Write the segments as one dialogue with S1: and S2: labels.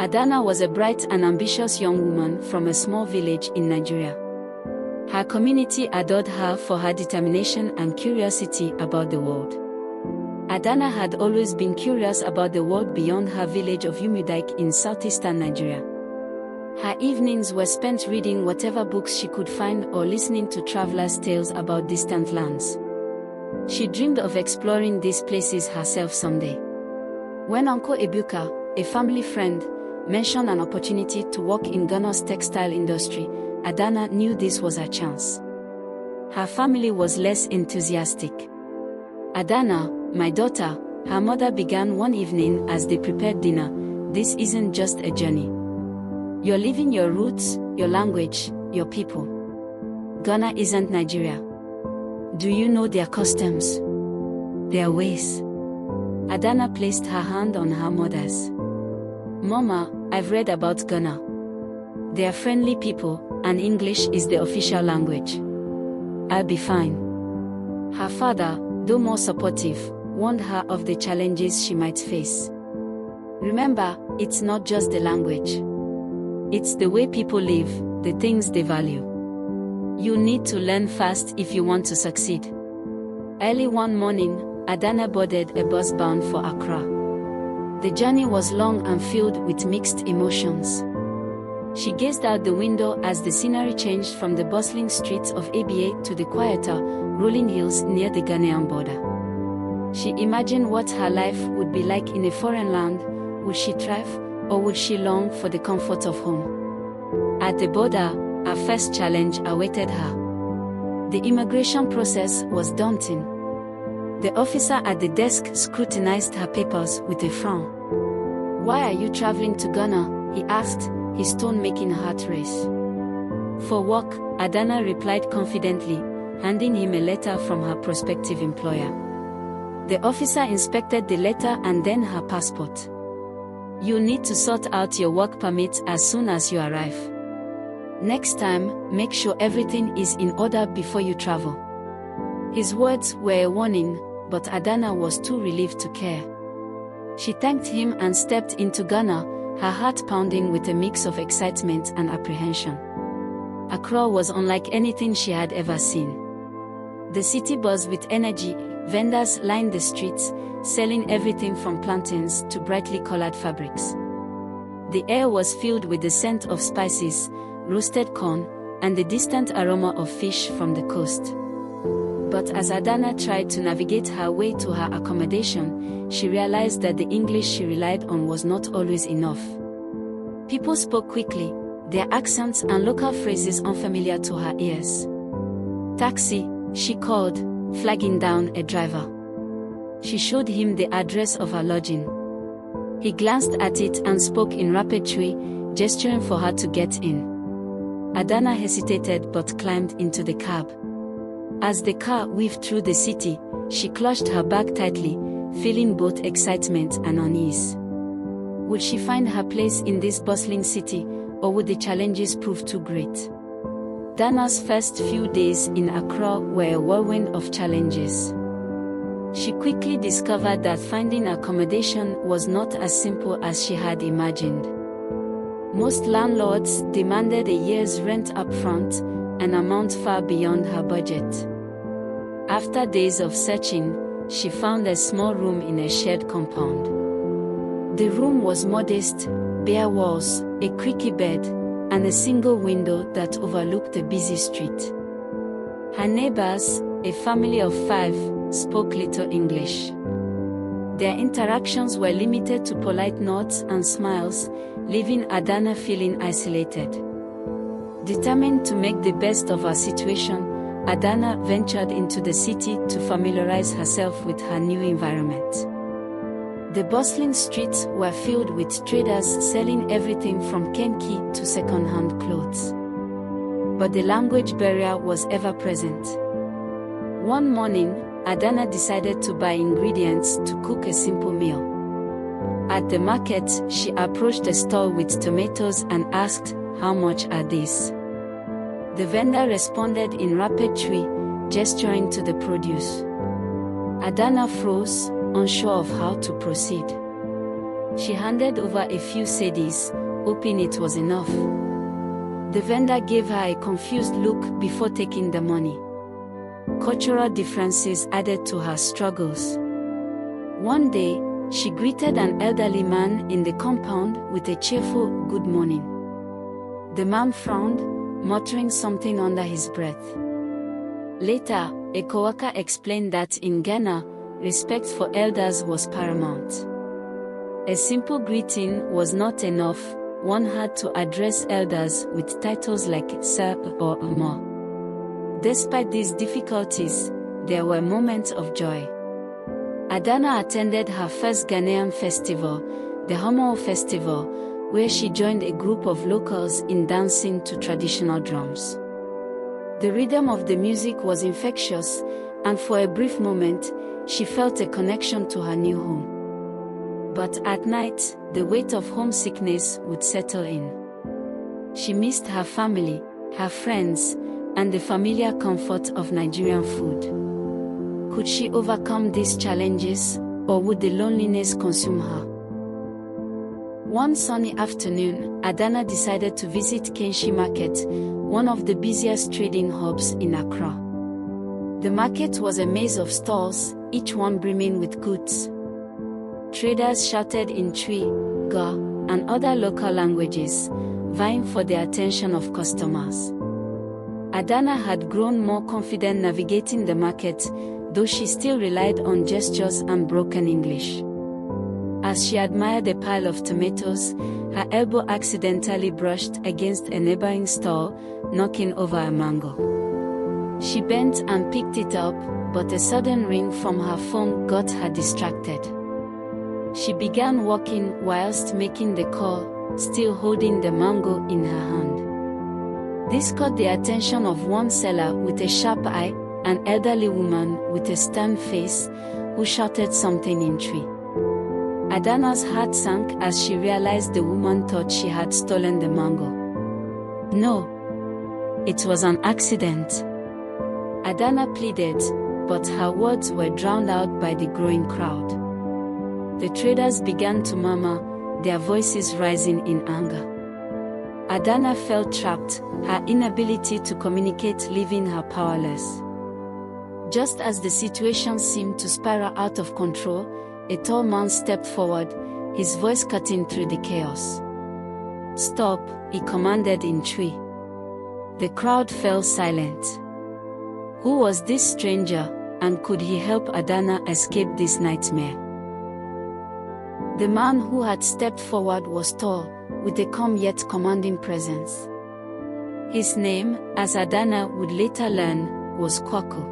S1: Adanna was a bright and ambitious young woman from a small village in Nigeria. Her community adored her for her determination and curiosity about the world. Adanna had always been curious about the world beyond her village of Umudike in southeastern Nigeria. Her evenings were spent reading whatever books she could find or listening to travelers' tales about distant lands. She dreamed of exploring these places herself someday. When Uncle Ebuka, a family friend, mentioned an opportunity to work in Ghana's textile industry, Adanna knew this was her chance. Her family was less enthusiastic. "Adanna, my daughter," her mother began one evening as they prepared dinner, "this isn't just a journey. You're leaving your roots, your language, your people. Ghana isn't Nigeria. Do you know their customs? Their ways?" Adanna placed her hand on her mother's. "Mama, I've read about Ghana. They are friendly people, and English is the official language. I'll be fine." Her father, though more supportive, warned her of the challenges she might face. "Remember, it's not just the language. It's the way people live, the things they value. You need to learn fast if you want to succeed." Early one morning, Adanna boarded a bus bound for Accra. The journey was long and filled with mixed emotions. She gazed out the window as the scenery changed from the bustling streets of Aba to the quieter, rolling hills near the Ghanaian border. She imagined what her life would be like in a foreign land. Would she thrive, or would she long for the comfort of home? At the border, her first challenge awaited her. The immigration process was daunting. The officer at the desk scrutinized her papers with a frown. "Why are you traveling to Ghana?" he asked, his tone making her heart race. "For work," Adanna replied confidently, handing him a letter from her prospective employer. The officer inspected the letter and then her passport. "You need to sort out your work permit as soon as you arrive. Next time, make sure everything is in order before you travel." His words were a warning, but Adanna was too relieved to care. She thanked him and stepped into Ghana, her heart pounding with a mix of excitement and apprehension. Accra was unlike anything she had ever seen. The city buzzed with energy, vendors lined the streets, selling everything from plantains to brightly colored fabrics. The air was filled with the scent of spices, roasted corn, and the distant aroma of fish from the coast. But as Adanna tried to navigate her way to her accommodation, she realized that the English she relied on was not always enough. People spoke quickly, their accents and local phrases unfamiliar to her ears. "Taxi," she called, flagging down a driver. She showed him the address of her lodging. He glanced at it and spoke in rapid Twi, gesturing for her to get in. Adanna hesitated but climbed into the cab. As the car weaved through the city, she clutched her bag tightly, feeling both excitement and unease. Would she find her place in this bustling city, or would the challenges prove too great? Adanna's first few days in Accra were a whirlwind of challenges. She quickly discovered that finding accommodation was not as simple as she had imagined. Most landlords demanded a year's rent up front, an amount far beyond her budget. After days of searching, she found a small room in a shared compound. The room was modest, bare walls, a creaky bed, and a single window that overlooked the busy street. Her neighbors, a family of 5, spoke little English. Their interactions were limited to polite nods and smiles, leaving Adanna feeling isolated. Determined to make the best of her situation, Adanna ventured into the city to familiarize herself with her new environment. The bustling streets were filled with traders selling everything from kenki to second-hand clothes. But the language barrier was ever present. One morning, Adanna decided to buy ingredients to cook a simple meal. At the market, she approached a stall with tomatoes and asked, "How much are these?" The vendor responded in rapid Twi, gesturing to the produce. Adanna froze, unsure of how to proceed. She handed over a few cedis, hoping it was enough. The vendor gave her a confused look before taking the money. Cultural differences added to her struggles. One day, she greeted an elderly man in the compound with a cheerful "good morning." The man frowned, muttering something under his breath. Later, a coworker explained that in Ghana, respect for elders was paramount. A simple greeting was not enough, one had to address elders with titles like Sir or Omo. Despite these difficulties, there were moments of joy. Adanna attended her first Ghanaian festival, the Homo Festival, where she joined a group of locals in dancing to traditional drums. The rhythm of the music was infectious, and for a brief moment, she felt a connection to her new home. But at night, the weight of homesickness would settle in. She missed her family, her friends, and the familiar comfort of Nigerian food. Could she overcome these challenges, or would the loneliness consume her? One sunny afternoon, Adanna decided to visit Kenshi Market, one of the busiest trading hubs in Accra. The market was a maze of stalls, each one brimming with goods. Traders shouted in Twi, Ga, and other local languages, vying for the attention of customers. Adanna had grown more confident navigating the market, though she still relied on gestures and broken English. As she admired a pile of tomatoes, her elbow accidentally brushed against a neighboring stall, knocking over a mango. She bent and picked it up, but a sudden ring from her phone got her distracted. She began walking whilst making the call, still holding the mango in her hand. This caught the attention of one seller with a sharp eye, an elderly woman with a stern face, who shouted something in Twi. Adanna's heart sank as she realized the woman thought she had stolen the mango. No. It was an accident. Adanna pleaded, but her words were drowned out by the growing crowd. The traders began to murmur, their voices rising in anger. Adanna felt trapped, her inability to communicate leaving her powerless. Just as the situation seemed to spiral out of control, a tall man stepped forward, his voice cutting through the chaos. "Stop," he commanded in Twi. The crowd fell silent. Who was this stranger, and could he help Adanna escape this nightmare? The man who had stepped forward was tall, with a calm yet commanding presence. His name, as Adanna would later learn, was Kwaku.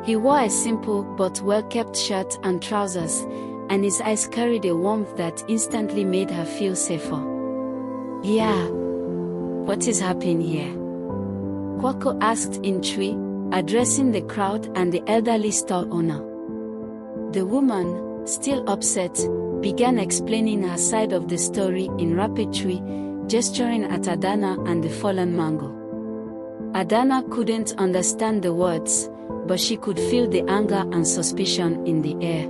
S1: He wore a simple but well-kept shirt and trousers, and his eyes carried a warmth that instantly made her feel safer. "Yeah. What is happening here?" Kwaku asked in Twi, addressing the crowd and the elderly stall owner. The woman, still upset, began explaining her side of the story in rapid Twi, gesturing at Adanna and the fallen mango. Adanna couldn't understand the words, but she could feel the anger and suspicion in the air.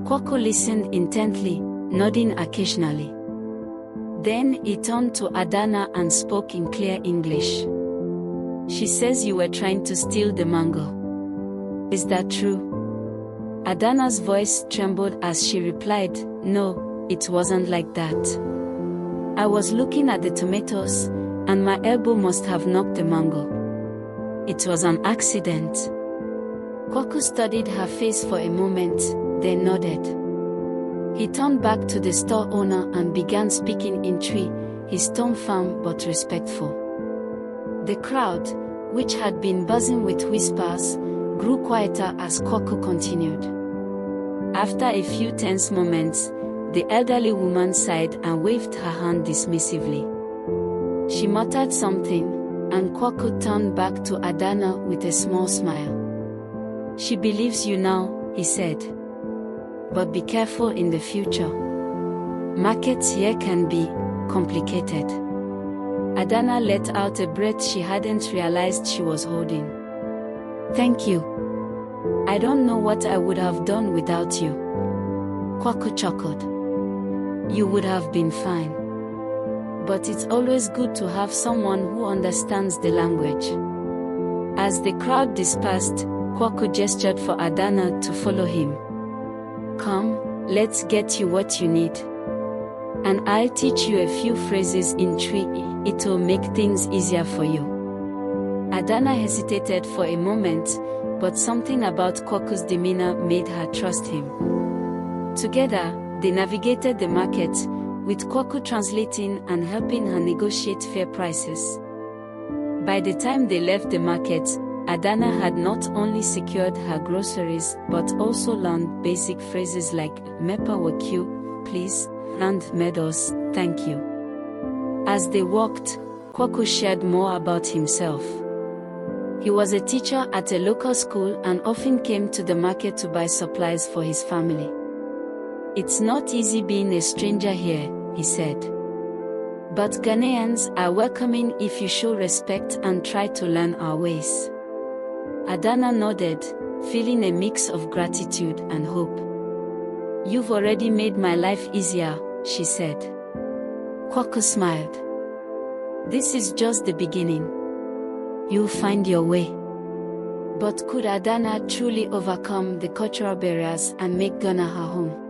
S1: Kwaku listened intently, nodding occasionally. Then he turned to Adanna and spoke in clear English. "She says you were trying to steal the mango. Is that true?" Adanna's voice trembled as she replied, "No, it wasn't like that. I was looking at the tomatoes, and my elbow must have knocked the mango. It was an accident." Kwaku studied her face for a moment, then nodded. He turned back to the store owner and began speaking in Twi, his tone firm but respectful. The crowd, which had been buzzing with whispers, grew quieter as Kwaku continued. After a few tense moments, the elderly woman sighed and waved her hand dismissively. She muttered something, and Kwaku turned back to Adanna with a small smile. "She believes you now," he said. "But be careful in the future. Markets here can be complicated." Adanna let out a breath she hadn't realized she was holding. "Thank you. I don't know what I would have done without you." Kwaku chuckled. you would have been fine. But it's always good to have someone who understands the language. As the crowd dispersed, Kwaku gestured for Adanna to follow him. Come, let's get you what you need. And I'll teach you a few phrases in Twi. It'll make things easier for you. Adanna hesitated for a moment, but something about Kwaku's demeanor made her trust him. Together, they navigated the market, with Kwaku translating and helping her negotiate fair prices. By the time they left the market, Adanna had not only secured her groceries but also learned basic phrases like Mepa Wakyu, please, and Meadows, thank you. As they walked, Kwaku shared more about himself. He was a teacher at a local school and often came to the market to buy supplies for his family. It's not easy being a stranger here, he said. But Ghanaians are welcoming if you show respect and try to learn our ways. Adanna nodded, feeling a mix of gratitude and hope. You've already made my life easier, she said. Kwaku smiled. This is just the beginning. You'll find your way. But could Adanna truly overcome the cultural barriers and make Ghana her home?